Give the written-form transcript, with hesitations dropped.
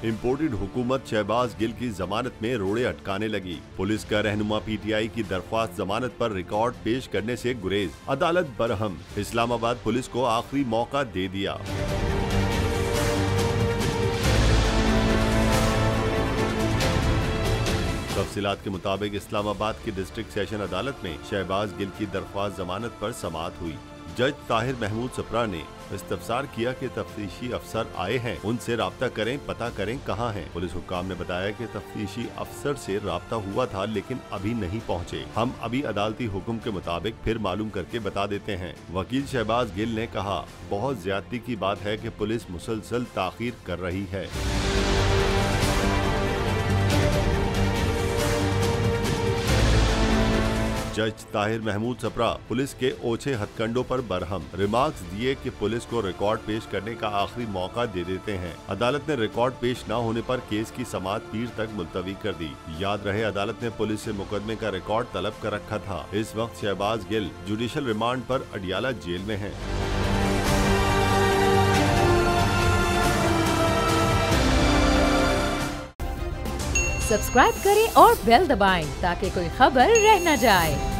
Imported हुकूमत शहबाज गिल की जमानत में रोड़े अटकाने लगी। पुलिस का रहनुमा PTI की दरख्वास्त जमानत पर रिकॉर्ड पेश करने से गुरेज, अदालत बरहम। इस्लामाबाद पुलिस को आखिरी मौका दे दिया। तफसीलात के मुताबिक इस्लामाबाद की डिस्ट्रिक्ट सेशन अदालत में शहबाज गिल की दरख्वास्त जमानत पर समाअत हुई। जज ताहिर महमूद सप्रा ने इस्तफसार किया कि तफ्तीशी अफसर आए हैं, उनसे राब्ता करें, पता करें कहां हैं। पुलिस हुक्काम ने बताया कि तफ्तीशी अफसर से राब्ता हुआ था लेकिन अभी नहीं पहुंचे। हम अभी अदालती हुक्म के मुताबिक फिर मालूम करके बता देते हैं। वकील शहबाज गिल ने कहा, बहुत ज्यादती की बात है कि पुलिस मुसलसल ताखीर कर रही है। जज ताहिर महमूद सप्रा पुलिस के ओछे हथकंडों पर बरहम, रिमार्क्स दिए कि पुलिस को रिकॉर्ड पेश करने का आखिरी मौका दे देते हैं। अदालत ने रिकॉर्ड पेश न होने पर केस की समाअत पीर तक मुलतवी कर दी। याद रहे, अदालत ने पुलिस से मुकदमे का रिकॉर्ड तलब कर रखा था। इस वक्त शहबाज गिल जुडिशल रिमांड पर अडियाला जेल में है। सब्सक्राइब करें और बेल दबाएं ताकि कोई खबर रह न जाए।